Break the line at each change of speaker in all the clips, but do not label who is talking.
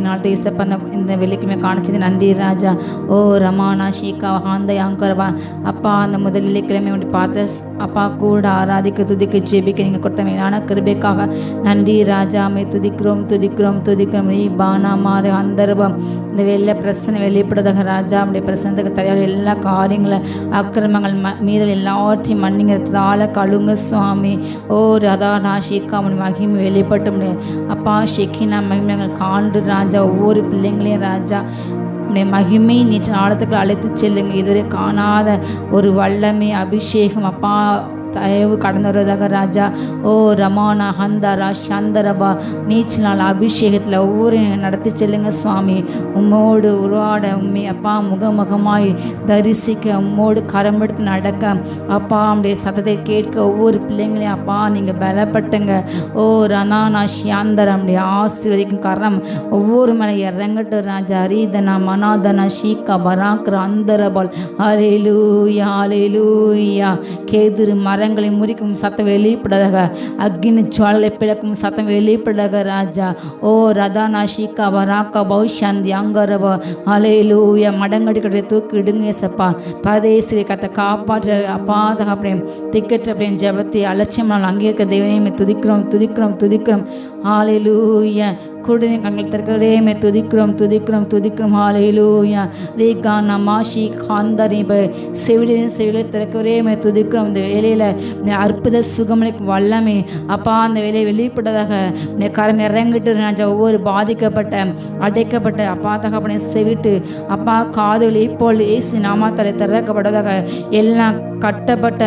நாள் ஏசப்பா இந்த வெள்ளிக்கிழமை காணிச்சது நன்றி ராஜா. ஓ ரமானா ஷீகா ஹாந்த யாங்கரவா அப்பா, அந்த முதல் வெள்ளிக்கிழமை ஒன்று பார்த்து அப்பா கூட ஆராதிக்க துதிக்க ஜெபிக்க நீங்கள் கொடுத்த மேலான கிருபைக்காக நன்றி ராஜா. மே துதிக்கிறோம் துதிக்கிறோம் துதிக்கிறோம். நீ பானா மாறு அந்தர்வம் இந்த வெள்ளை பிரச்சனை வெளிப்படுதாக ராஜா. அப்படியே பிரச்சனைக்கு தயார் எல்லா காரியங்களை அக்கிரமங்கள் மீறல் எல்லாவற்றையும் மன்னிங்கிறதால கழுங்க சுவாமி. ஓ ரதா நான் ஷீக்கா மகிமை வெளிப்பட்ட முடியும் அப்பா. ஷெக்கினா மகிமைகள் காண்டு ராஜா. ஒவ்வொரு பிள்ளைங்களையும் ராஜா மகிமை நீச்சல் ஆழத்துக்கு அழைத்து செல்லுங்க. இதுவரை காணாத ஒரு வல்லமை அபிஷேகம் அப்பா தயவு கடந்து வருவதாக ராஜா. ஓ ரமானா ஹந்தாரா சந்தரபா நீச்சல் அபிஷேகத்தில் ஒவ்வொரு நடத்தி செல்லுங்க சுவாமி. உம்மோடு உருவாட உண்மை அப்பா முகமுகமாய் தரிசிக்க உம்மோடு கரம் எடுத்து நடக்க அப்பா நம்முடைய சத்தத்தை கேட்க ஒவ்வொரு பிள்ளைங்களையும் அப்பா நீங்கள் பலப்பட்டுங்க. ஓ ரனானா ஷியாந்தரம் நம்முடைய ஆசீர்வதிக்கும் கரம் ஒவ்வொரு மேலே இறங்கட்டும் ராஜா. ரீதனா மனாதனா ஷீக்கா பராக்ர அந்தரபால் ஹல்லேலூயா ஹல்லேலூயா. கேதுரு மரங்களை முறிக்கும் சத்தம் வெளிப்படாதாக, அக்னி ஜுவாலை பிளக்கும் சத்தம் வெளிப்படாக ராஜா. ஓ ரதானா ஷீகா வராக்கா பௌஷந்தி அங்கரவ ஹல்லேலூயா. மடங்கடி கட்டை தூக்கி இடுங்க சப்பா. பதேசிரி கத்தை காப்பாற்ற அப்பாத அப்படியே திக்கற்ற அப்படியே ஜபத்தை அலட்சியமாக அங்கே இருக்க தெய்வமே துதிக்கிறோம் துதிக்கிறோம் துதிக்கிறோம். ஹல்லேலூயா. கூடுதல் கண்கள் திறக்கிறே மே துதிக்கிறோம் துதிக்கிறோம் துதிக்கிறோம். ஹல்லேலூயா. ரீகா நமாஷி காந்தரிப செவிலின் செவிகளை திறக்கிறே மே துதிக்கிறோம். இந்த வேலையில் அற்புத சுகமளிக்கும் வல்லமே அப்பா அந்த வேலையை வெளிப்பட்டதாக கரம் இறங்கிட்டு ராஜா. ஒவ்வொரு பாதிக்கப்பட்ட அடைக்கப்பட்ட அப்பா தகப்பனை செவிட்டு அப்பா காதுகள் இப்போல் ஏசு நாமத்தாலே திறக்கப்பட்டதாக எல்லாம் கட்டப்பட்ட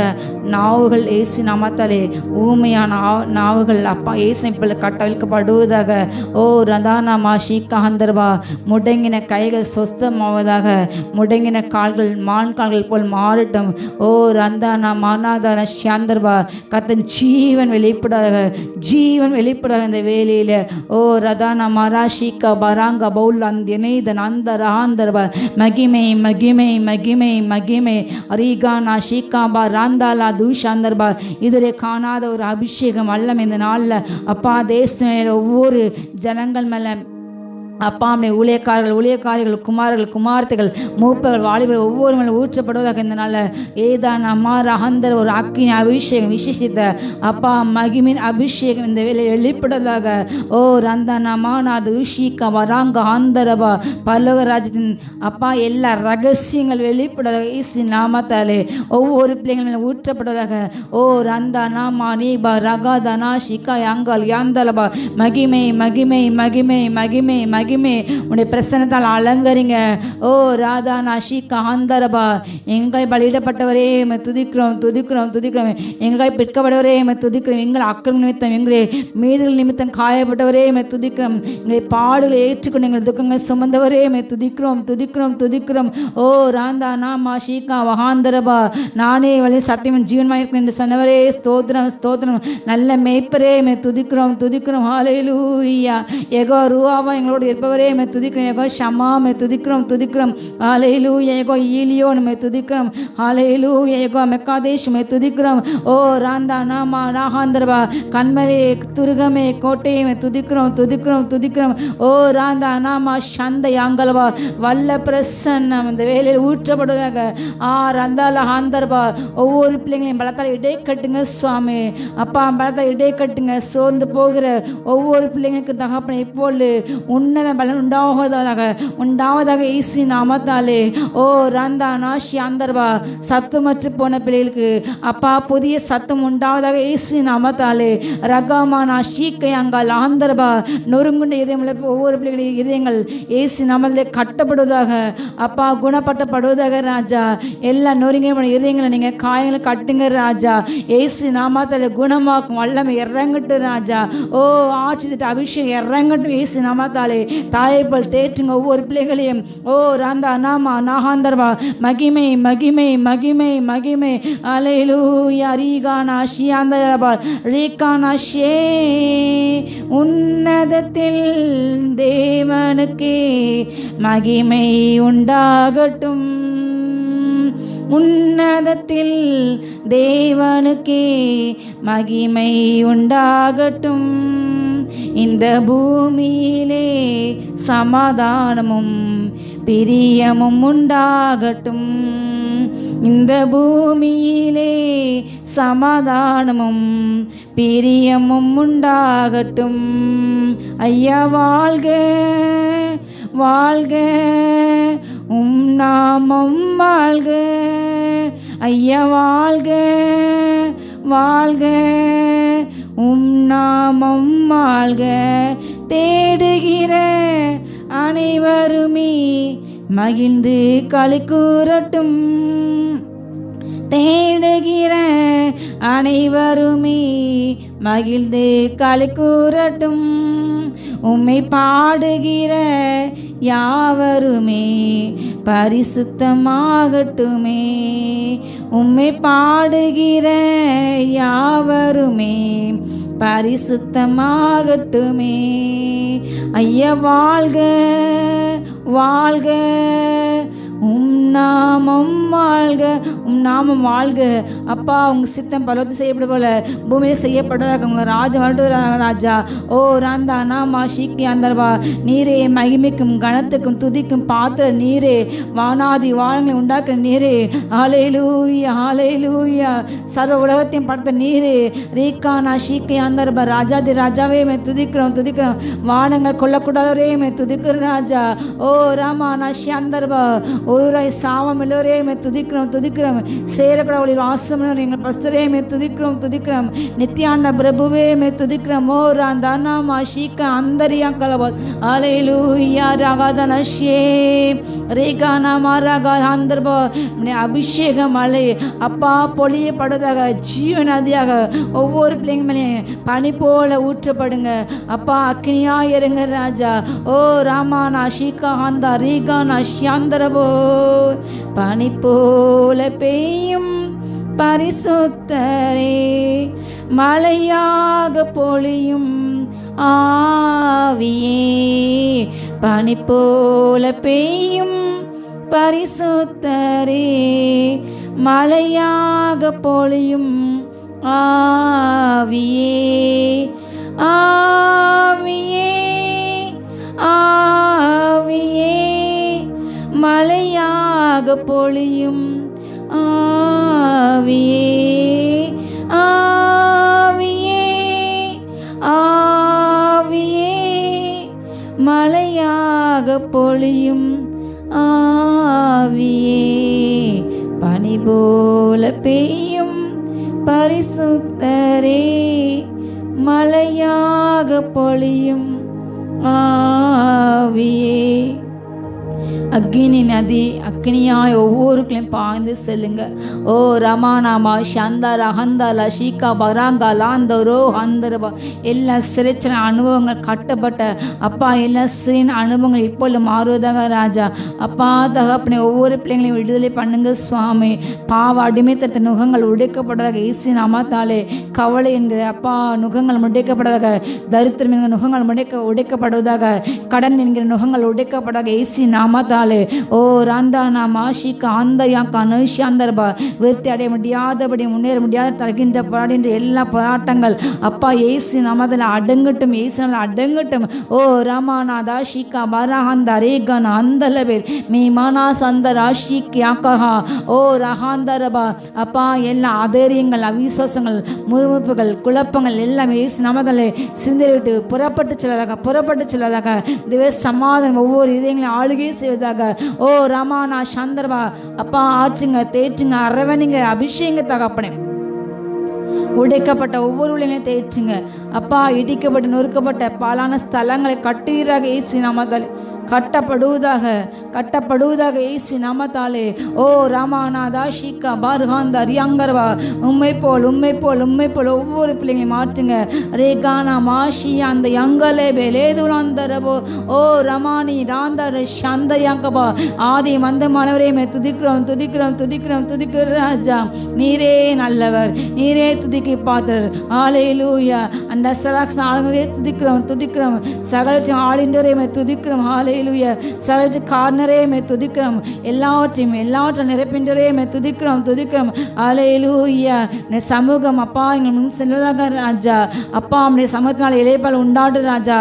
நாவுகள் ஏசு நாமத்தாலே ஊமையான நாவுகள் அப்பா ஏசு இப்போ கட்டவிழ்க்கப்படுவதாக. ஓ ரதானாமா ஷீகாந்தர்வா. முடங்கின கைகள் சொஸ்தமாவதாக, முடங்கின கால்கள் மான் கால்கள் போல் மாறட்டும். ஓ ரந்தானா மானாதான ஷியாந்தர்வா. கத்தன் ஜீவன் வெளிப்படாத ஜீவன் வெளிப்படாத இந்த வேலையில். ஓ ரதானா மரா ஷீகா பராங்கா பவுல் அந்தன் அந்த ரஹாந்தர்வா. மகிமை மகிமை மகிமை மகிமை. அரீகானா ஷீகாபா ராந்தாலா தூஷாந்தர்பா. இதிலே காணாத ஒரு அபிஷேகம் வல்லம் இந்த நாளில் அப்பா தேசம் ஒவ்வொரு ஜனங்கள் மேலே அப்பா நம்முடைய ஊழியக்காரிகள் குமாரர்கள் குமார்த்தைகள் மூப்பர்கள் வாலிபர்கள் ஒவ்வொரு மேலும் ஊற்றப்படுவதாக இந்த நாளில் ஏதான் அம்மா ரஹந்தர் ஒரு அக்கினி அபிஷேகம் விசேஷித்த அப்பா மகிமின் அபிஷேகம் இந்த வேலையில் வெளிப்படுவதாக. ஓ ரந்தனமா நாது ஷீகா வராங்க ஆந்தரபா. பல்லோக ராஜ்யத்தின் அப்பா எல்லா ரகசியங்கள் வெளிப்படுவதாக ஈசி நாமத்தாலே ஒவ்வொரு பிள்ளைகள் மேலும் ஊற்றப்படுவதாக. ஓ ரந்தா நாமா நீபா ரகாதனா ஷிகா யாங்கால் யாந்தலபா. மகிமை மகிமை மகிமை மகிமை மகிமை உன்னுடைய பிரசன்னத்தால் அலங்கரிங்க. ஓ ராதா நாஷிகா ஆந்தரபா. எங்களை பலியிடப்பட்டவரே துதிக்கிறோம் துதிக்கிறோம் துதிக்கிறோம். எங்களை பிற்கப்பட்டவரே துதிக்கிறோம். எங்கள் அக்கிரம நிமித்தம் எங்களுடைய மீதுகள் நிமித்தம் காயப்பட்டவரே துதிக்கிறோம். எங்களை பாடுகளை ஏற்றுக்கொண்டு எங்கள் துக்கங்கள் சுமந்தவரே துதிக்கிறோம் துதிக்கிறோம் துதிக்கிறோம். ஓ ராந்தா நாமா ஷீகா வகாந்தரபா. நானே வழி சத்தியம் ஜீவன்மாயிருக்கும் என்று சொன்னவரே ஸ்தோத்திரம் ஸ்தோத்திரம். நல்ல மேய்ப்பரே துதிக்கிறோம் துதிக்கிறோம். ஹல்லேலூயா. எகோ ரூவாவா எங்களோடு இருப்பவரே துதிக்கிறோம். எகோ ஷமா துதிக்கிறோம் துதிக்கிறோம். ஹல்லேலூயா. எகோ ஈலியோன் துதிக்கிறோம். ஹல்லேலூயா. எகோ மெக்காதேஷ் துதிக்கிறோம். ஓ ராந்தா நாமா நாகாந்தரபா. கண்மலே துருகமே கோட்டையை துதிக்கிறோம் துதிக்கிறோம் துதிக்கிறோம். ஓ ராந்தா நாமா சந்த யாங்கலவா. வல்ல பிரசன்னம் இந்த வேலையில் ஊற்றப்படுவதாக. ரந்தால ஆந்தரபா. ஒவ்வொரு பிள்ளைங்களையும் பலத்தால் இடை கட்டுங்க சுவாமி. அப்பா பலத்தால் இடை கட்டுங்க. சோர்ந்து போகிற ஒவ்வொரு பிள்ளைங்களுக்கு தகப்பனை இப்போது உன்னத பலன் உண்டாவதாக ஈஸ்வரி நாமத்தாலே. ஓ ரந்தா நாஷி ஆந்தர்வா. சத்துமற்று போன பிள்ளைகளுக்கு அப்பா புதிய சத்தம் உண்டாவதாக ஈஸ்வரி நாமத்தாலே. ரகமானா ஷீக்கை அங்கால் ஆந்தர்வா. நொறுங்குண்ட இதயம் ஒவ்வொரு பிள்ளைகளின் இதயங்கள் ஏசு நாமத்திலே கட்டப்படுவதாக. அப்பா குணப்படுத்தப்படுவதாக ராஜா. எல்லா நொறுங்கின இதயங்களை நீங்கள் காயங்களை கட்டுங்க ராஜா. ஏசு நாமத்தாலே குணமாக்கும் வல்லமை இறங்கட்டு ராஜா. ஓ ஆட்சி திட்ட அபிஷேகம் இறங்கட்டும் ஏசு நாமத்தாலே. தாயை போல் தேற்றுங்க ஒவ்வொரு பிள்ளைகளையும். ஓ ராந்தா நாமா நாகாந்தர்வா. மகிமை மகிமை மகிமை மகிமை. ஹல்லேலூயா. ரீகானா ஷியாந்தரபா. ரீகானா ஷே. உன்னதத்தில் தேவனுக்கே மகிமை உண்டாகட்டும். உன்னதத்தில் தேவனுக்கே மகிமை உண்டாகட்டும். இந்த பூமியிலே சமாதானமும் பிரியமும் உண்டாகட்டும். இந்த பூமியிலே சமாதானமும் பிரியமும் உண்டாகட்டும். ஐயா வாழ்க வாழ்க, நாமம் வாழ்க. ஐயா வாழ்க வாழ்க, நாமம் வாழ்க. தேடுகிற அனைவருமே மகிழ்ந்து களி கூறட்டும். தேடுகிற அனைவருமே மகிழ்ந்து களி கூறட்டும். உம்மை பாடுகிற யாவருமே பரிசுத்தமாகட்டுமே. உம்மை பாடுகிற யாவருமே பரிசுத்தமாகட்டுமே. ஐயா வாழ்க வாழ்க, நாமம் வாழ்க, நாமம் வாழ்க. அப்பா உங்கள் சித்தம் பலவத்து செய்யப்பட போல பூமியில் செய்யப்படுவதாக உங்கள் ராஜா வருடுறாங்க ராஜா. ஓ ராந்தா நாமா ஷீக்கி அந்தர்வா, நீரே மகிமைக்கும் கணத்துக்கும் துதிக்கும் பாத்திர நீரே, வானாதி வானங்களை உண்டாக்குற நீரே. ஹல்லேலூயா ஹல்லேலூயா, சர்வ உலகத்தையும் படுத்த நீரே. ரீகானா ஷீக்கி அந்தர்பா, ராஜாதி ராஜாவே மே துதிக்கிறோம் துதிக்கிறோம். வானங்கள் கொல்லக்கூடாதவரே மே துதிக்கிற ராஜா. ஓ ராமா நாஷி அந்தர்பா, ஒருவராய் சாவம் எல்லோரே மே துதிக்கிறோம் துதிக்கிறோம். சேரக்கூடாது வாசம் எங்கள் பஸ்தரே மே துதிக்கிறோம் துதிக்கிறோம். நித்தியாண்ட பிரபுவே மே துதிக்கிறோம். ஓ ராந்தானா மாஷிகா அந்தரியா கலவத். ஹல்லேலூயா ராகாதனஷே ரேகானா மாராகா அந்தர்பா, அபிஷேகம் மலை அப்பா பொழியப்படுவதாக, ஜீவ நதியாக ஒவ்வொரு பிள்ளைங்க மேலேயும் பனி போல ஊற்றப்படுங்க அப்பா. அக்னியா இருங்க ராஜா. ஓ ராமா நாஷிகா ஹந்தா ரீகா நாஷியாந்தரபோ, பனி போல பெய்யும் பரிசுத்தரே, மழையாக பொழியும் ஆவியே. பனி போல பெய்யும் பரிசுத்தரே, மழையாக பொழியும் ஆவியே. ஆவியே ஆவியே, மழையாக பொழியும் ஆவியே. ஆவியே ஆவியே, மழையாக பொழியும் ஆவியே. பனி போல பெய்யும் பரிசுத்தரே, மழையாக பொழியும் ஆவியே. அக்னி நதி அக்னியாய் ஒவ்வொருக்களையும் பாய்ந்து செல்லுங்க. ஓ ரமானாமா ஷந்தா ஹந்தா லஷிகா பராங்கா லாந்தரோ ஹந்தரபா, எல்லா சிறைச்சன அனுபவங்கள் கட்டப்பட்ட அப்பா எல்லா சிறிய அனுபவங்கள் இப்பொழுது மாறுவதாக ராஜா. அப்பா தகப்பனை ஒவ்வொரு பிள்ளைங்களையும் விடுதலை பண்ணுங்க சுவாமி. பாவ அடிமைத்தட்ட நுகங்கள் உடைக்கப்பட்டதாக இயேசு நாமத்தாலே. கவலை என்கிற அப்பா நுகங்கள் உடைக்கப்பட்டதாக, தரித்திரம் என்கிற நுகங்கள் உடைக்கப்படுவதாக, கடன் என்கிற நுகங்கள் உடைக்கப்பட்டதாக இயேசு நாமத்தாலே. ஓ ராந்தானா மாஷிகா ஆந்தயா கனுஷாந்தர்பா, விருத்தி அடைய முடியாதபடி முன்னேற முடியாத தருகின்ற போராடுகின்ற எல்லா போராட்டங்கள் அப்பா இயேசு நாமத்தில் அடங்கட்டும், இயேசு அடங்கட்டும். ஓ ராமாநாதா ஷிகா பரஹந்த ரேகன் அந்தலவேல் மீ மானா சந்த ராஷிக்கு ஆக்கஹா. ஓ ரஹாந்தரபா, அப்பா எல்லா அதேரியங்கள் அவிசுவாசங்கள் முறுமுறுப்புகள் குழப்பங்கள் எல்லாம் இயேசு நாமத்தில் சிந்திவிட்டு புறப்பட்டு செல்வதாக இதுவே சமாதானம் ஒவ்வொரு இதயங்களையும் ஆளுகை செய்வதாக. ஓ ரமானா சந்தர்பா, அப்பா ஆற்றுங்க தேற்றுங்க அரவணிங்க அபிஷேக தகப்பனே. உடைக்கப்பட்ட ஒவ்வொரு உலகையும் தேய்ச்சுங்க அப்பா. இடிக்கப்பட்டு நொறுக்கப்பட்ட பாலான ஸ்தலங்களை கட்டுவீராக இயேசு நாமத்தாலே. கட்டப்படுவதாக இயேசு நாமத்தாலே. ஓ ராமாநாதா ஷிகா பார்ஹாந்த ரியாங்கர்வா, உம்மை போல் ஒவ்வொரு பிள்ளைங்களையும் மாற்றுங்க. ரேகானா மாஷியா அந்த யங்கலே பெலேதுலாந்தரபோ. ஓ ரமானி ராந்தர சந்தயாங்கபா, ஆதி மந்த மாணவரையுமே துதிக்கிறோம் ராஜா. நீரே நல்லவர், நீரே துதிக்கி பாத்திரர். ஹல்லேலூயா. அந்த சலாக்ஸ் ஆளுநரே துதிக்கிறோம் சகல ஆளிந்தரையுமே துதிக்கிறோம். ஹல்லேலூயா. சகல காரண ஆண்டவரே மே துதிக்கிறோம். எல்லாவற்றையும் நிரப்பின்றரே மே துதிக்கிறோம். அல்லேலூயா. இந்த சமூகம் அப்பா எங்கள் முன் செல்வதாக ராஜா. அப்பா நம்முடைய சமூகத்தினால் இளைப்பால் உண்டாடு ராஜா.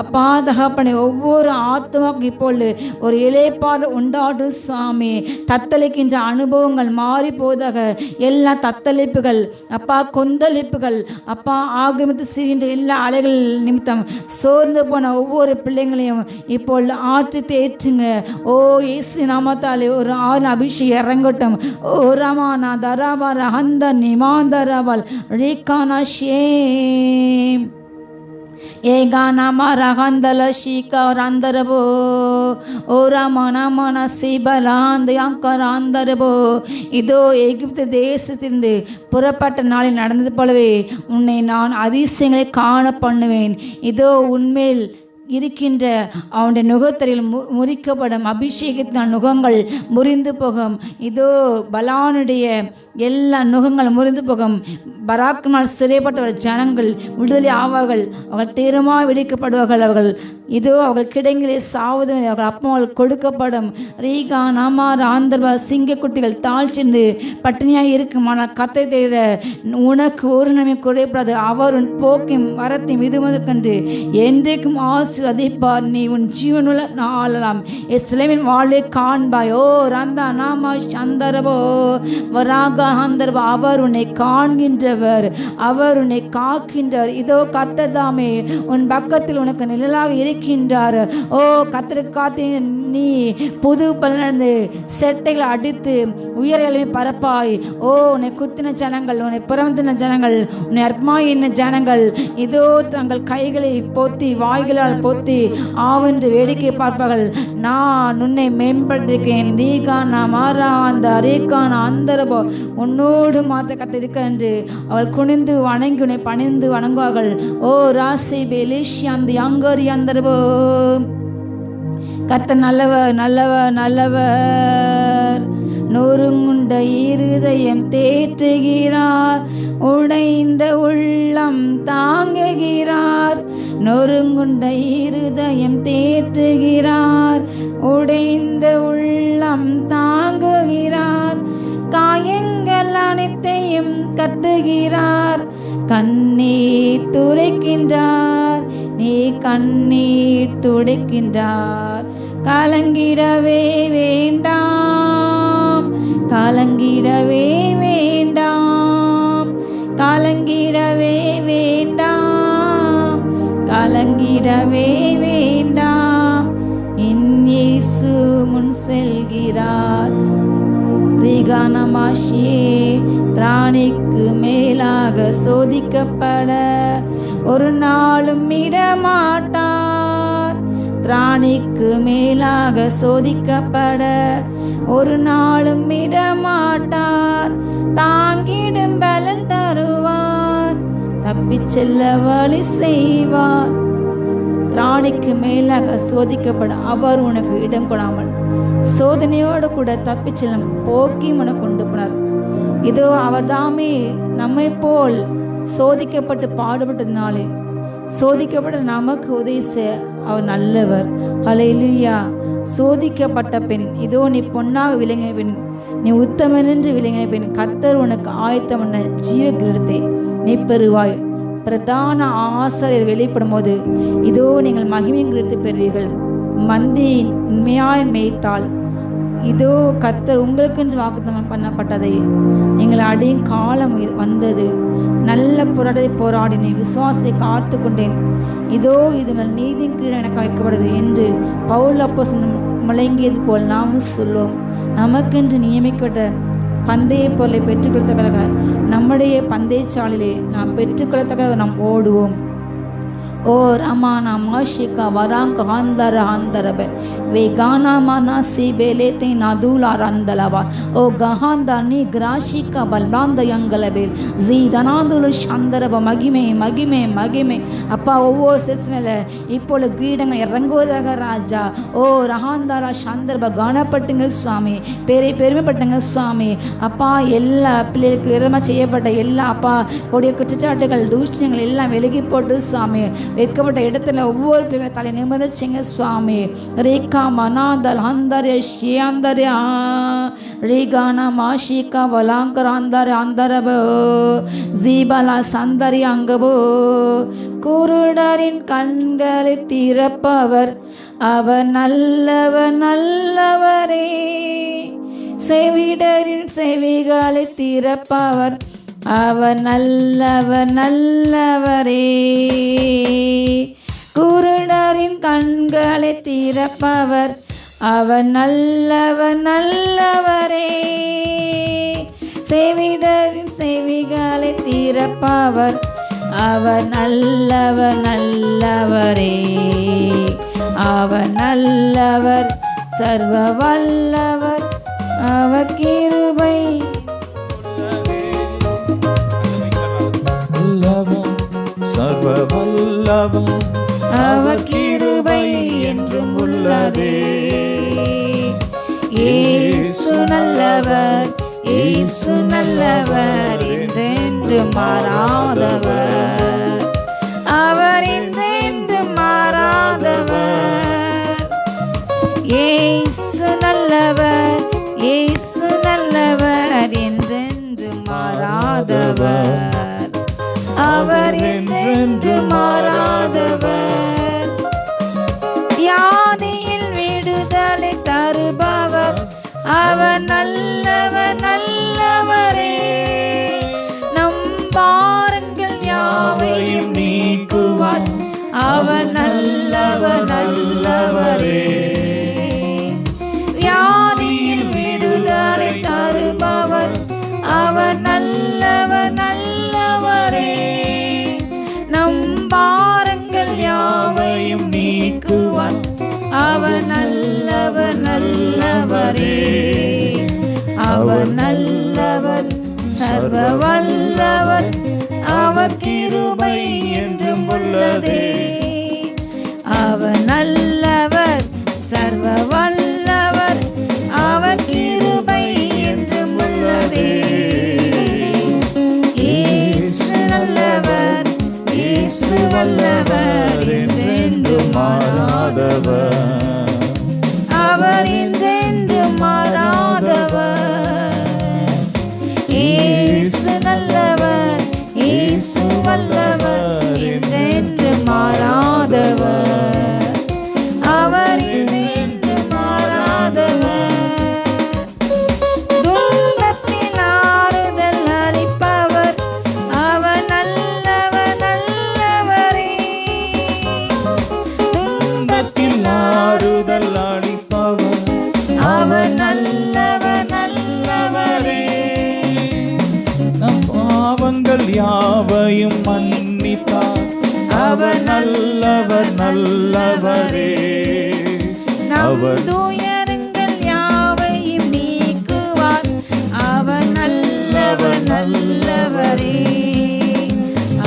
அப்பா தகப்பனே, ஒவ்வொரு ஆத்மாவுக்கு இப்பொழுது ஒரு இளைப்பால் உண்டாடு சுவாமி. தத்தளிக்கின்ற அனுபவங்கள் மாறி போவதாக. எல்லா தத்தளிப்புகள் அப்பா, கொந்தளிப்புகள் அப்பா, ஆகமித்து செய்கின்ற எல்லா அலைகள் நிமித்தம் சோர்ந்து போன ஒவ்வொரு பிள்ளைங்களையும் இப்பொழுது ஆற்றி தேற்றுங்க. ஓ இயேசு நாமத்தாலே ஒரு அபிஷேகம் இறங்கட்டும். ஓ ரமானா தராபார் அந்த நிமாந்தராபால் ரீகானா ஷேம் ஏகானாமா ரகந்தல ஷீகா ரந்தரபோ ஓ ரமணா மன சிபராந்தரபோ. இதோ எகிப்து தேசத்திலிருந்து புறப்பட்ட நாளில் நடந்தது போலவே உன்னை நான் அதிசயங்களை காண பண்ணுவேன். இதோ உன்மேல் இருக்கின்ற அவனுடைய நுகத்தரில் முறிக்கப்படும் அபிஷேகத்தின் நுகங்கள் முறிந்து போகும். இதோ பலானுடைய எல்லா நுகங்கள் முறிந்து போகும். பராக்கினால் சிறைப்பட்டவர்கள் ஜனங்கள் விடுதலை ஆவார்கள். அவர்கள் தீரமாக விடுவிக்கப்படுவார்கள். அவர்கள் இதோ அவர்கள் கிடங்கிலே சாவது அவர்கள் அப்பங்கள் கொடுக்கப்படும். ரீகா நாமார் ஆந்தர்வா சிங்கக்குட்டிகள் தாழ்ச்சிந்து பட்டினியாக இருக்கும். ஆனால் கத்தை தேட உனக்கு ஒரு நன்மை குறைப்படாது. அவர் உன் போக்கையும் வரத்தையும் இதுவதற்கென்று என்றைக்கும் ஆசீர்வதிப்பார். நீ உன் ஜீவனுள்ள ஆளலாம். இஸ்லாமின் வாழ்வை காண்பாய். ஓ ரந்தா நாமா சந்தரபோ வராகா ஆந்தர்வா. அவர் உன்னை காண்கின்றவர், அவர் உன்னை காக்கின்றார். இதோ கர்த்தர்தாமே உன் பக்கத்தில் உனக்கு நிழலாக இருக்கின்றார். ஓ கர்த்தருக்கு காத்து நீ புது பலனடைந்து செட்டைகளை அடித்து உயர்களை பரப்பாய். ஓ உன்னை குத்தின ஜனங்கள், உன்னை புறந்தின ஜனங்கள், உன்னை அர்மாயின ஜனங்கள் இதோ தங்கள் கைகளை பொத்தி வாய்களால் பொத்தி ஆவென்று வேடிக்கை பார்ப்பார்கள். நான் உன்னை மேம்படுத்திருக்கேன். ரீகானா மாறா அந்த அரேகானா அந்தரபோ உன்னோடு மாத்த கத்திருக்க என்று அவள் குனிந்து வணங்கி உன்னை பணிந்து வணங்குவார்கள். ஓ ராசி பெலிஷி அந்த யாங்கரி அந்தரபோ. கத்த நல்லவர் நல்லவர் நல்லவர். நொறுங்குண்ட இருதயம் தேற்றுகிறார், உடைந்த உள்ளம் தாங்குகிறார். நொறுங்குண்ட இருதயம் தேற்றுகிறார், உடைந்த உள்ளம் தாங்குகிறார். காயங்கள் அனைத்தையும் கட்டுகிறார், கண்ணீர் துடைக்கின்றார். நீ கண்ணீர் துடைக்கின்றார். கலங்கிடவே வேண்டாம், கலங்கிடவே வேண்டாம், கலங்கிடவே வேண்டாம், கலங்கிடவே வேண்டாம். என் இயேசு முன் செல்கிறார். ரிகானமாஷியே திராணிக்கு மேலாக சோதிக்கப்பட ஒரு நாளும் இடமாட்டார். திராணிக்கு மேலாக சோதிக்கப்பட ஒரு நாளும் இடமாட்டார். தாங்கிடும் பலன் தருவார், தப்பிச் செல்ல வழி செய்வார். திராணிக்கு மேலாக சோதிக்கப்பட அவர் உனக்கு இடம் கொடாமல் சோதனையோடு கூட தப்பிச் செல்லும் போக்கி உனக்கு கொண்டு போனார். இதோ அவர் தாமே நம்மை போல் சோதிக்கப்பட்டு பாடுபட்டதுனாலே சோதிக்கப்பட்ட நமக்கு உதவி செய்ய அவர் நல்லவர். ஹல்லேலூயா. சோதிக்கப்பட்ட பெண், இதோ நீ பொன்னாக விளங்கின பெண், நீ உத்தமனென்று விளங்கின பெண், கர்த்தர் உனக்கு ஆயத்தம் பண்ண ஜீவ கிரீடத்தை நீ பெறுவாய். பிரதான ஆசாரியர் வெளிப்படும் போது இதோ நீங்கள் மகிமை கிரீடத்தை பெறுவீர்கள். மந்தியின் உண்மையாய் மேய்த்தால் இதோ கர்த்தர் உங்களுக்கு வாக்குத்தத்தம் பண்ணப்பட்டதை நீங்கள் அடையும் காலம் வந்தது. நல்ல போராடினேன், விசுவாசத்தை காத்து கொண்டேன். இதோ இது நீதியின் கீழ் எனக்கு வைக்கப்படுது என்று பவுல் அப்போஸ்தலன் முழங்கியது போல் நாமும் சொல்லுவோம். நமக்கென்று நியமிக்கப்பட்ட பந்தய பொருளை பெற்றுக்கொள்ளத்தக்க நம்முடைய பந்தயச்சாலையிலே நாம் பெற்றுக்கொள்ளத்தக்க நாம் ஓடுவோம். ஓ ரமானா மாஷிகா வராங்க ஆந்தர ஆந்தரப வே கானா மானா சி பேலேத்தை நதுலா ரந்தலவா ஓ கஹாந்தா நீ கிராஷிகா பல்பாந்த யங்கலபேல் ஜீ தனாதுல சந்தரப மகிமே மகிமே மகிமே. அப்பா ஒவ்வொரு செஸ் மேலே இப்பொழுது கிரீடங்கள் இறங்குவதாக ராஜா. ஓ ரஹாந்தாரா சந்தரப காணப்பட்டுங்க சுவாமி, பெருமைப்பட்டுங்க சுவாமி. அப்பா எல்லா பிள்ளைகளுக்கு விரதமாக செய்யப்பட்ட எல்லா அப்பா கூடிய குற்றச்சாட்டுகள் தூஷணங்கள் எல்லாம் விலகி போட்டு சுவாமி வைக்கப்பட்ட இடத்துல ஒவ்வொரு பிள்ளைகளை தலை நிமிர்ச்சிங்க சுவாமி. ரேகா மனாந்தல் அந்தரே ஷியாந்தரே ரீகானா மாஷிகா வலாங்கர் அந்தரே அந்தரபோ ஜீபலா சந்தரி அங்கபோ. குருடரின் கண்களை திறப்பவர் அவர் நல்லவர் நல்லவரே. செவிடரின் செவிகளை திறப்பவர் அவர் நல்லவர் நல்லவரே. குருடரின் கண்களை திறப்பவர் அவர் நல்லவர் நல்லவரே. செவிடரின் செவிகளை திறப்பவர் அவர் நல்லவர் நல்லவரே. அவர் நல்லவர் சர்வ வல்லவர் அவர் கிருபை
சர்வ வல்லவர் அவர் கிருபை என்றும் உள்ளதே.
இயேசு நல்லவர் இயேசு நல்லவர் என்றென்று மாறாதவர். அவர் என்றென்று மாறாதவர். இயேசு நல்லவர் இயேசு நல்லவர் என்றென்று மாறாதவர். அவர் என்றென்று மாறாதவர். வியாதியில் விடுதலை தருபவர் அவர் நல்லவர் நல்லவரே. நம் பாரங்கள் யாவையும் நீக்குவார் அவர் நல்லவர் நல்லவரே. வியாதியில் விடுதலை தருபவர் அவர் நல்லவர் நல்லவரே. நம் பாரங்கள் யாவையும் நீக்குவார் அவர் நல்லவர் நல்லவரே. அவர் நல்லவர் சர்வ வல்லவர் அவர் கிருபை என்றும் உள்ளதே. அவர் நல்லவர் சர்வ வல்லவர் அவர் கிருபை என்றும் உள்ளதே. இயேசு நல்லவர் இயேசு வல்லவர் என்றென்று மாறாதவர். அவர் என்றென்று மாறாதவர். இயேசு நல்லவர் இயேசு வல்லவர் என்றென்று மாறாதவர். அவர் என்றென்று மாறாதவர். துன்பத்தில் ஆறுதல் அளிப்பவர் அவர் நல்லவர் நல்லவரே.
துன்பத்தில் ஆறுதல் அளிப்பவர்
அவர் நல்லவர் நல்லவரே.
நம் பாவங்கள் யாவையும் மன்னிப்பார் அவர் நல்லவர் நல்லவரே.
நம் துயரங்கள் யாவையும் நீக்குவார் அவர் நல்லவர் நல்லவரே.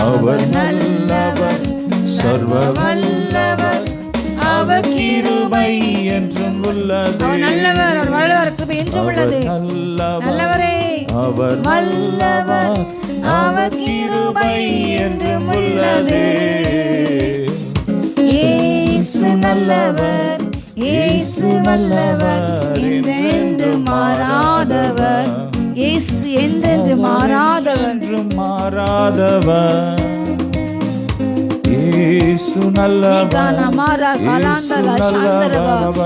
அவர் நல்லவர் சர்வ
வல்லவர் அவர்
கிருபை என்றும் உள்ளதே.
அவர் நல்லவர் அவர் வல்லவர் கிருபை என்றும் உள்ளது. நல்லவரே
அவர்
வல்லவர் அவர் கிருபை என்றும் உள்ளது. இயேசு நல்லவர் இயேசு வல்லவர் என்றென்று மாறாதவர். இயேசு என்றென்று மாறாதவர்
மாறாதவர். இயேசு நல்லவர்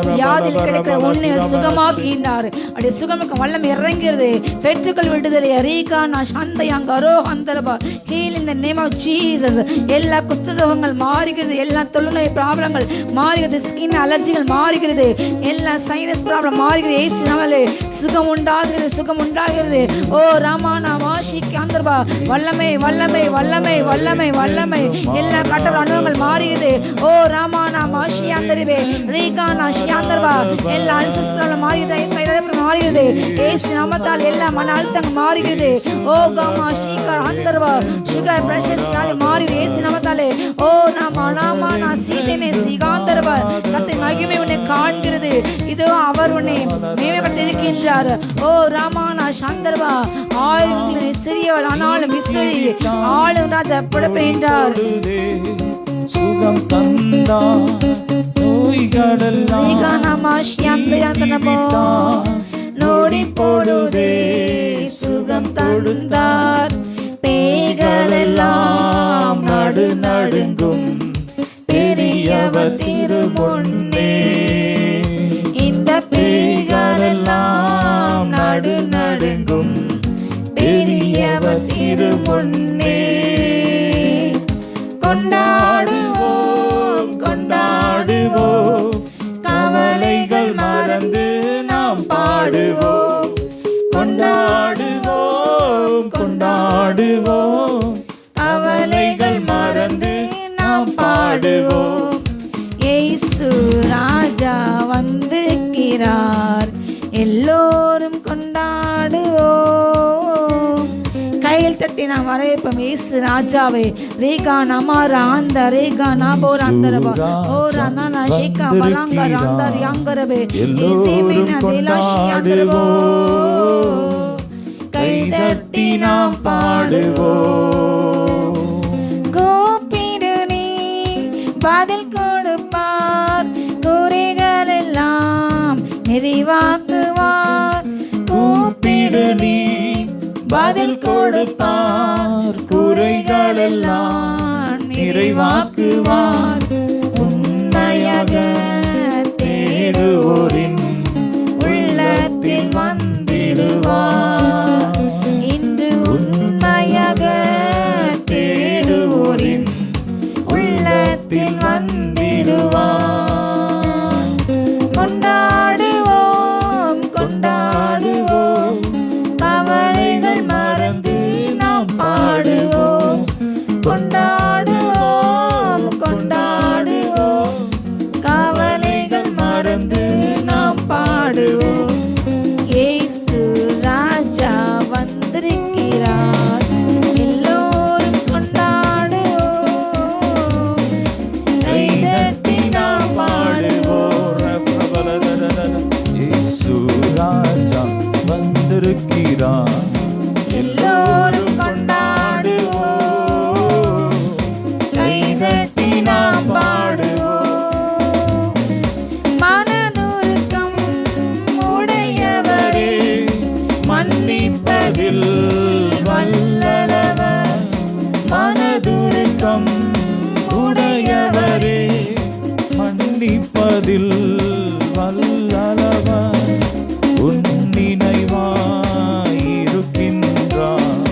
வியாதியில் கிடைக்கிற உன்னை சுகமாக்கினார். அப்படி சுகமுக்கு வல்லம் இறங்கிறது. பெற்றுக்கள் விடுதலை ரீகானா சந்தையாங்க அரோ அந்தரபா heal in the name of Jesus. எல்லா குஷ்டரோகங்கள் மாறுகிறது. எல்லா தொழுநோய் ப்ராப்ளங்கள் மாறுகிறது. ஸ்கின் அலர்ஜிகள் மாறுகிறது. எல்லா சைனஸ் ப்ராப்ளம் மாறுகிறது. இயேசு நாமத்திலே சுகம் உண்டாகிறது சுகம் உண்டாகிறது. ஓ ராமானா வாஷிக்கு அந்தரபா வல்லமை வல்லமை வல்லமை வல்லமை வல்லமை. எல்லா கட்ட அனுபவங்கள் மாறுகிறது. ஓ ராமானா மாஷியாந்தரிவே ரீகானா ஷியாந்தர்வா எல்லா அல்சஸ்னால மாறுகிறது மாறுகிறது. இயேசு நாமத்தால் எல்லா மன அழுத்தங்கள் மாறுகிறது. ஓ காமா ஷீகர் அந்தர்வா சுகர் பிரஷர்ஸ்னால மாறுகிறது. இயேசு நாமத்தாலே ஓ நாமானா சீதேனே சிகாந்தர்வா கர்த்தர் மகிமை உன்னை காண்கிறது. இதோ அவர் உன்னை மேம்படுத்தி இருக்கின்றார். ஓ ராமானா சாந்தர்வா ஆயுங்களை சிறியவள் ஆனாலும் விஸ்வரி ஆளும் ராஜா புடப்படுகின்றார்.
சுகம் தந்தார், நோய்களெல்லாம் நீக்கிட்டார்.
நோடி பொழுதே சுகம் தந்தார், பேய்களெல்லாம் நடு நடுங்கும் பெரியவர் திருமுன்னே. இந்த பேய்களெல்லாம் நடு நடுங்கும் பெரியவர் திருமுன்னே. கொண்டாடுவோம் கொண்டாடுவோம், கவலைகள் மறந்து நாம் பாடுவோம். கொண்டாடுவோம் கொண்டாடுவோம், கவலைகள் மறந்து நாம் பாடுவோம். இயேசு ராஜா வந்திருக்கிறார், எல்லோரும் கொண்டாடுவோம். கையில் தட்டி நாம் வரவேற்போம் இயேசு ராஜாவே. ரேகா நமாரா அந்த ரேகா நாபோர் அந்தரபா ஓ ரனானா ஷேகா பலாங்க ராந்தர் யாங்கரபே இசேமின தேலாஷி அந்தரபோ. கை தட்டி நாம் பாடுவோம். கூப்பிடு நீ பதில் கொடுப்பார், குறைகள் எல்லாம் நிறைவாக்குவார். கூப்பிடு நீ பதில் கொடுப்பார், குறைகள் எல்லாம் நிறைவாக்குவார். உண்மையாக தேடுவோரின் உள்ளத்தில் வந்திடுவார். இன்று உண்மையாக தேடுவோரின் உள்ளத்தில் வந்திடுவார். கொண்டாடுவோம் கொண்டாடுவோம், கவலைகள் மறந்து நாம் பாடுவோம். கொண்டாடுவோம் கொண்டாடுவோம், கவலைகள் மறந்து நாம் பாடுவோம். இயேசு ராஜா வந்திருக்கிறார், எல்லோரும் கொண்டாடுவோம். கை தட்டி நாம் பாடுவோம்.
இயேசு ராஜா வந்திருக்கிறார்,
எல்லோரும் கொண்டாடுவோம். கை தட்டி நாம் பாடுவோம். மனதுருக்கம் உடையவரே, மன்னிப்பதில் வல்லவர். மனதுருக்கம் உடையவரே,
மன்னிப்பதில் வல்லவர். உன் நினைவாயிருக்கின்றார்,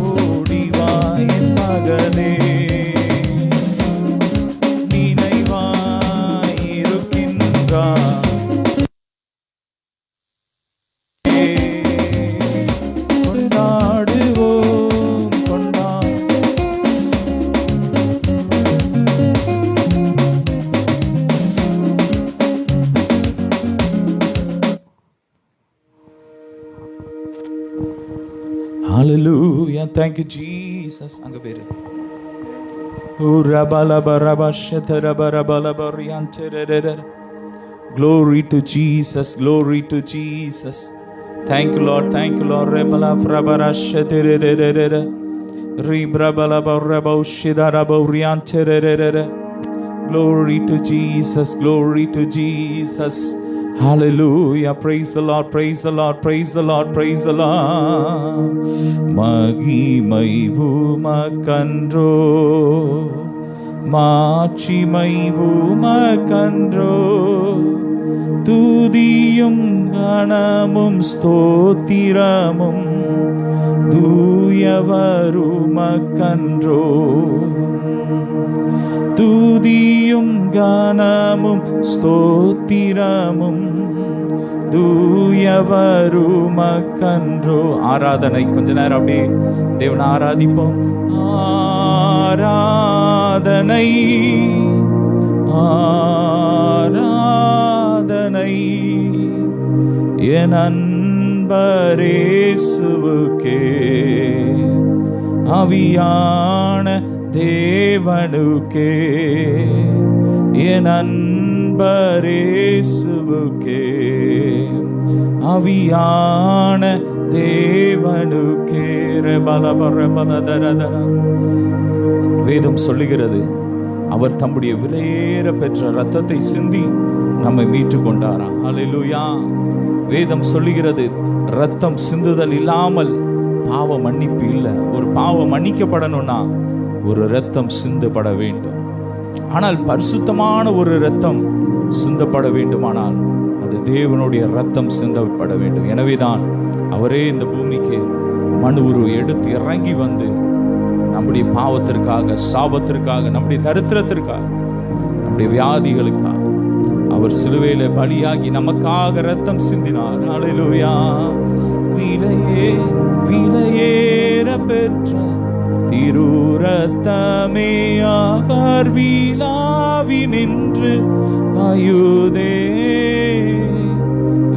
ஓடிவா என் மகனே. நினைவாயிருக்கின்றார், கொண்டாடுவோம் கொண்டாடு. Hallelujah. Thank you, Jesus. அங்க பேரு Glory to Jesus. Glory to Jesus. Thank you, Lord. Thank you, Lord. Glory to Jesus. Glory to Jesus. Hallelujah. Praise the Lord. Praise the Lord. Praise the Lord. Praise the Lord. மகிமை உமக்கன்றோ, மாட்சிமை உமக்கன்றோ, துதியும் கனமும் ஸ்தோத்திரமும் தூயவர் உமக்கன்றோ. துதியும் கனமும் ஸ்தோத்திரமும் தூயவர் உமக்கன்றோ. ஆராதனை கொஞ்ச நேரம் அப்படியே தேவனை ஆராதிப்போம். ஆராதனை ஆராதனை என் அன்பரேசுவுக்கே, ஆவியான தேவனுக்கே, என் அன்பரேசுவுக்கே, ஆவியான தேவனுக்கே. வேதம் சொல்லுகிறது, அவர் தம்முடைய விலையேற பெற்ற இரத்தத்தை சிந்தி நம்மை மீட்டு கொண்டாராம். ஹல்லேலூயா. வேதம் சொல்லுகிறது, இரத்தம் சிந்துதல் இல்லாமல் பாவ மன்னிப்பு இல்லை. ஒரு பாவம் மன்னிக்கப்படணும்னா ஒரு இரத்தம் சிந்தப்பட வேண்டும். ஆனால் பரிசுத்தமான ஒரு இரத்தம் சிந்தப்பட வேண்டுமானால் அது தேவனுடைய இரத்தம் சிந்தப்பட வேண்டும். எனவேதான் அவரே இந்த பூமிக்கு மனு உருவம் எடுத்து இறங்கி வந்து நம்முடைய பாவத்திற்காக, சாபத்திற்காக, நம்முடைய தரித்திரத்திற்காக, நம்முடைய வியாதிகளுக்காக அவர் சிலுவையில பலியாகி நமக்காக இரத்தம் சிந்தினார். ஹல்லேலூயா. விலையேற பெற்ற திரு இரத்தமே அவர் விலாவி நின்று பாயுதே.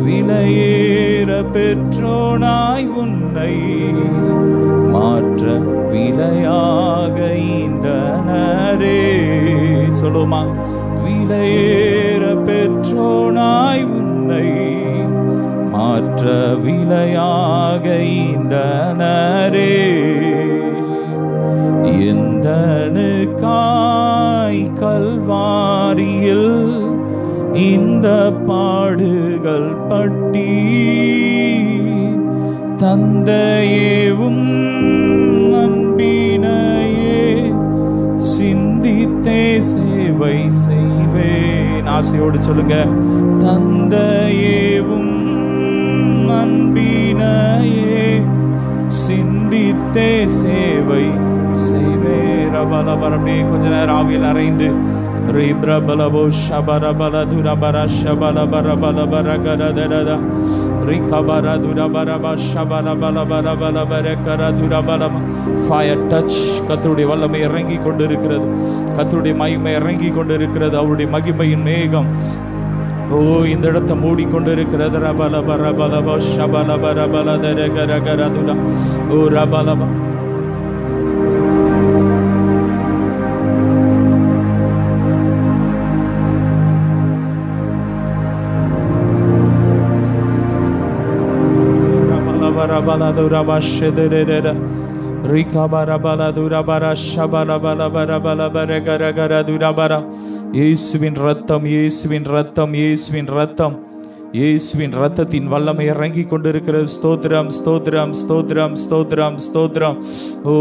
விலையேற பெற்றோனாய் உன்னை மாற்ற விலையாக ஈந்தனரே. சொல்லுமா, விலையேற பெற்றோனாய் உன்னை மாற்ற விலையாக ஈந்தனரே. எந்தனுக்காய் கல்வாரியில் இந்த பாடுகள் பட்டி தந்தையேவும் அன்பினையே சிந்தித்தே சேவை செய்வேன். ஆசையோடு சொல்லுங்க, தந்தையேவும் அன்பினையே சிந்தித்தே சேவை செய்வே. ரபலபரமே கொஞ்ச நேரம் ஆவியில் அறைந்து ரிப்ரபலபோ ஷபரபல துரபர ஷபலபரபலபர கரதரத ரிகபர துரபரப ஷபலபலபரபலபர கரதுரபலம். Fire touch. கர்த்தருடைய வல்லமை இறங்கி கொண்டிருக்கிறது. கர்த்தருடைய மகிமை இறங்கி கொண்டிருக்கிறது. அவருடைய மகிமையின் மேகம் இந்த இடத்தை மூடிக்கொண்டிருக்கிறது. ரபலபரபலப ஷபலபரபலதர கரகரதுர ஓ ரபலப. இயேசுவின் ரத்தம், இயேசுவின் ரத்தம், இயேசுவின் ரத்தம், இயேசுவின் ரத்தத்தின் வல்லமை இறங்கி கொண்டிருக்கிறது. ஸ்தோத்திரம், ஸ்தோத்திரம், ஸ்தோத்திரம், ஸ்தோத்திரம், ஸ்தோத்திரம். Oh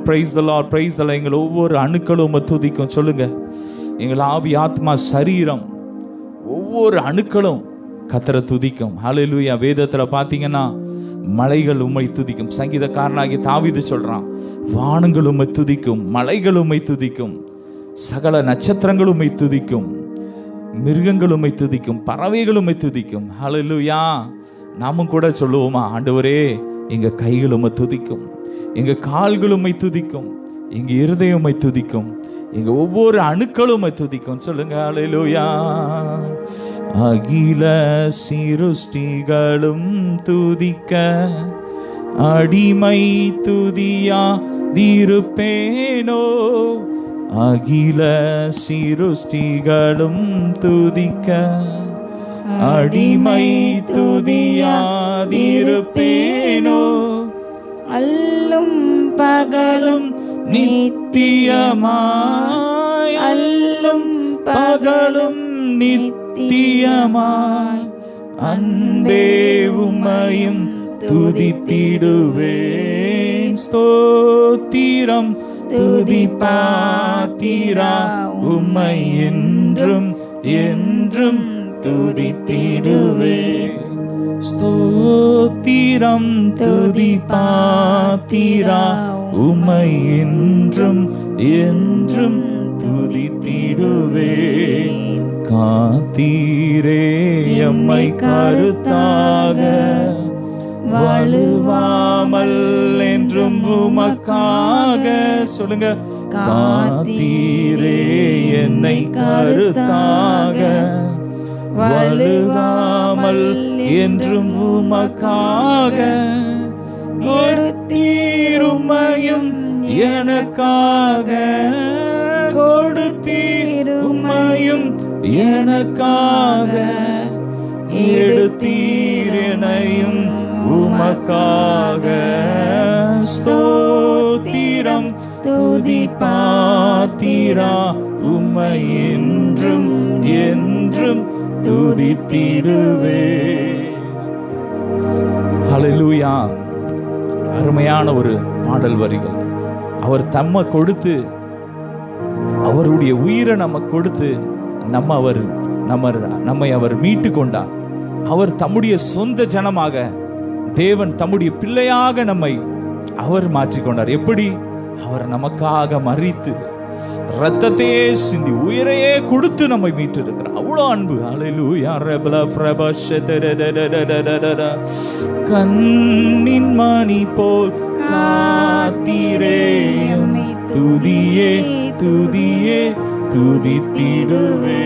praise the lord, praise the lord. எங்கள் ஒவ்வொரு அணுக்களும் துதிக்கும். சொல்லுங்க, எங்கள் ஆவி, ஆத்மா, சரீரம் ஒவ்வொரு அணுக்களும் கர்த்தரை துதிக்கும். ஹல்லேலூயா. வேதத்துல பாத்தீங்கன்னா மலைகள் உம்மை துதிக்கும். சங்கீதக்காரனாகிய தாவீது சொல்றான், வானங்கள் உம்மை துதிக்கும், மலைகள் உம்மை துதிக்கும், சகல நட்சத்திரங்கள் உம்மை துதிக்கும், மிருகங்கள் உம்மை துதிக்கும், பறவைகள் உம்மை துதிக்கும். ஹல்லேலூயா. நாமும் கூட சொல்லுவோமா, ஆண்டவரே எங்க கைகள் உம்மை துதிக்கும், எங்க கால்கள் உம்மை துதிக்கும், எங்க இருதயம் உம்மை துதிக்கும், எங்க ஒவ்வொரு அணுக்களும் உம்மை துதிக்கும். சொல்லுங்க, ஹல்லேலூயா. அகில சிருஷ்டிகளும் துதிக்க அடிமை துதியா திருப்பேனோ. அகில சிருஷ்டிகளும் துதிக்க அடிமை துதியா திருப்பேனோ.
அல்லும் பகலும்
நித்தியமாய், அல்லும் பகலும் நித்தியமாய் அன்பே உம்மையும் துதித்திடுவேன். ஸ்தோத்திரம் துதி பாத்திரா உம்மை என்றும் என்றும் துதித்திடுவேன். ஸ்தோத்திரம் துதி பாத்திரா உம்மை என்றும் என்றும் துதித்திடுவேன். காத்தீரே எம்மை கருத்தாக வழுவாமல் என்றும் உமக்காக. சொல்லுங்க, காத்தீரே என்னை கருத்தாக வழுவாமல் என்றும் உமக்காக. கொடுத்தீருமையும் எனக்காக, கொடுத்தீருமையும் எனக்காக, எடுத்தீரனையும் உமக்காக. ஸ்தோத்திரம் துதி பாத்திரா உம்மை என்றும் என்றும் துதித்திடுவே. ஹல்லேலூயா. அருமையான ஒரு பாடல் வரிகள். அவர் தம்மை கொடுத்து, அவருடைய உயிரை நமக்கு கொடுத்து நம்மை அவர் மீட்டு கொண்டார். அவர் தம்முடைய சொந்த ஜனமாக, தேவன் தம்முடைய பிள்ளையாக நம்மை அவர் மாற்றிக்கொண்டார். எப்படி? அவர் நமக்காக மரித்து ரத்தத்தையே சிந்தி உயிரையே கொடுத்து நம்மை மீட்டு இருக்கிறார். அவ்வளோ அன்பு. ஹல்லேலூயா. கண்ணின் மணி போல் காத்தீரே, துதியே துதியே துதித்திடுவே.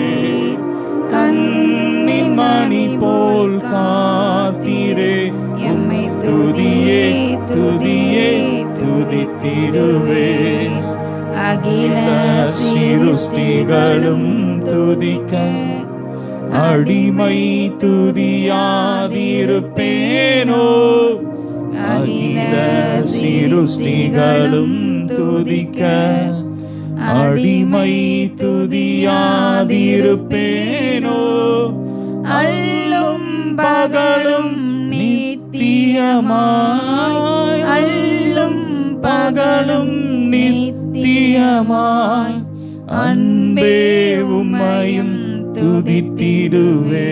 கண்ணின் மணி போல் காத்தீரே, எம்மை துதியே துதியே துதித்திடுவே. அகில சிருஷ்டிகளும் துதிக்க அடிமை துதியாதிருப்பேனோ. அகில சிருஷ்டிகளும் துதிக்க அடிமை துதியாதிருப்பேனோ. அள்ளும் பகலும் நித்தியமாய், அள்ளும் பகலும் நித்தியமாய், அன்பே உம்மையும் துதித்திடுவேன்.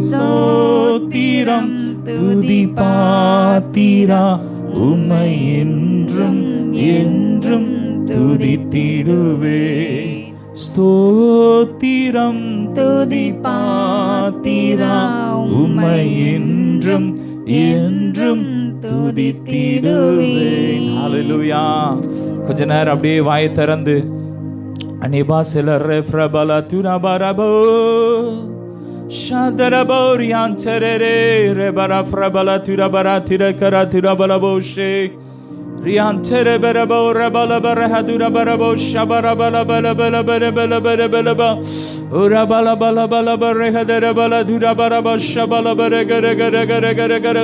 ஸ்தோத்திரம் துதி பாத்திரா, உம்மை என்றும் என்றும் துதித்திடுவே. ஸ்தோத்திரம் துதி பாத்திரா, உம்மை என்றும் என்றும் துதித்திடுவேன். ஹல்லேலூயா. கொஞ்ச நேரம் அப்படியே வாயை திறந்து அனிபாசில ரெஃப்ரபல துரபரபோ ஷதரபோரியான் செரரே ரெபர ஃப்ரபல துரபர திரகர துரபலபோஷே ரியான் செரபரபோ ரபல பரஹதுரபரபோ ஷபரபல பல பல பல பல பல பல பல உரபல பல பல பரஹதரபல துரபரப ஷபல பரகர கர கர கர கர.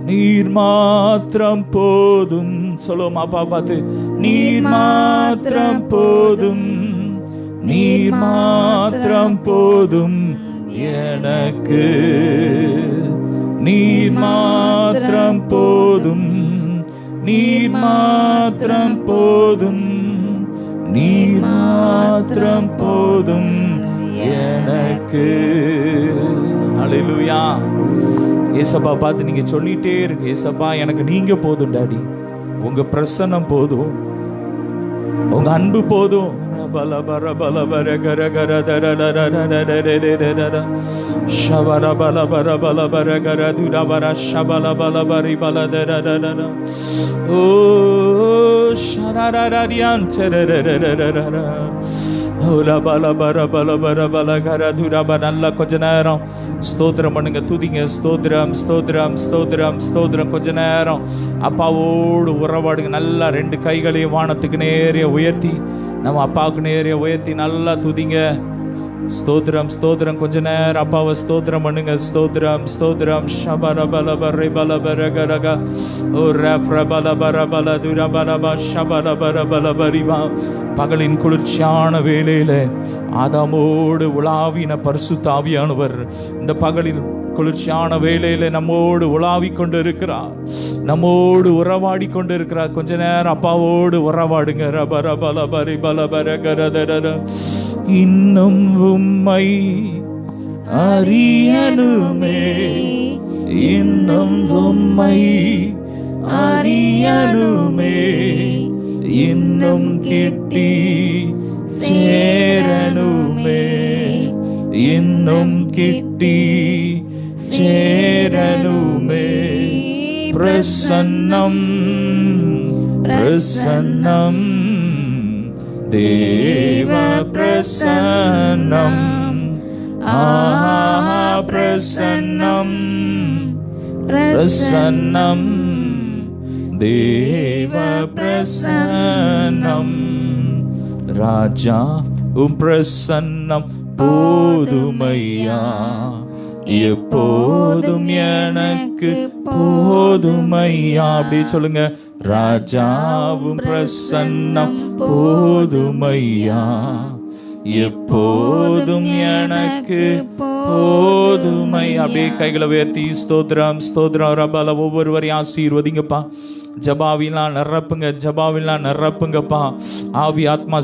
நீர் மாத்திரம் போதும். சொல்லுமா பாப்பாத்து. நீர் மாத்திரம் போதும், நீர் மாத்திரம் போதும் எனக்கு. நீர் மாத்திரம் போதும், நீர் மாத்திரம் போதும், நீர் மாத்திரம் போதும் எனக்கு. ஹல்லேலூயா. ஏசப்பா பார்த்து நீங்க சொல்லிட்டே இருக்கு, ஏசப்பா எனக்கு நீங்க போதும் டாடி, உங்க பிரசன்னம் போதும், உங்க அன்பு போதும். பல பர பல பர கர கர தர தர தர ஷபர பல பர பல பர கர துர பர ஷபல பல பரி பல தர தர. ஓ ஷரரரியான் சரரரரரர ஓலா பல பர பல பர பல கர துர பர. நல்லா கொஞ்ச நேரம் ஸ்தோத்திரம் பண்ணுங்க, துதிங்க. ஸ்தோத்திரம் ஸ்தோத்திரம் ஸ்தோத்திரம் ஸ்தோத்திரம். கொஞ்ச நேரம் அப்பாவோடு உறவாடுங்க. நல்லா ரெண்டு கைகளையும் வானத்துக்கு நேரிய உயர்த்தி, நம்ம அப்பாவுக்கு நேரிய உயர்த்தி நல்லா துதிங்க. ஸ்தோத்திரம் ஸ்தோத்திரம். கொஞ்ச நேரம் அப்பாவை ஸ்தோத்திரம் பண்ணுங்க. ஸ்தோத்திரம் ஸ்தோத்திரம். ஷபர பல பர பல பர கரக ஓ ரஃப்ர பல பர பல துர பல ப ஷபர பர பல பரிவா. பகலின் குளிர்ச்சியான வேளையில ஆதாமோடு உலாவின பரிசுத்த ஆவியானவர் இந்த பகலில் குளிர்ச்சியான வேளையில நம்மோடு உலாவி கொண்டு இருக்கிறார், நம்மோடு உறவாடி கொண்டு இருக்கிறார். கொஞ்ச நேரம் அப்பாவோடு உறவாடுங்க. ரபர பல பரி பல பர கரதர. இன்னும் உம்மை அறியனுமே, இன்னும் உம்மை அறியனுமே, இன்னும் கிட்டி சேரனுமே, இன்னும் கிட்டி சேரனுமே. பிரசன்னம் பிரசன்னம் தேவ பிரசன்னம். ஆஹா பிரசன்னம் பிரசன்னம் தேவ பிரசன்னம். ராஜா உம் பிரசன்னம் போதுமையா, எப்போதும் எனக்கு போதுமையா. அப்படி சொல்லுங்க. ராஜாவும் பிரசன்னம் போதுமையா, எப்போதும் எனக்கு போதுமை. அப்படியே கைகளை உயர்த்தி ஸ்தோத்திரம் ஸ்தோத்திரம். ரபால ஒவ்வொருவரையும் ஆசீர்வதிங்கப்பா. ஜபாவிலாம் நிரப்புங்க, ஜபாவிலாம் நிரப்புங்கப்பா. ஆவி ஆத்மா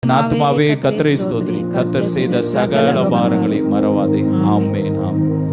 என் ஆத்மாவே கர்த்தரை ஸ்தோத்திரி, கர்த்தர் செய்த சகல பாரங்களை மறவாதே. ஆமென், ஆமென்.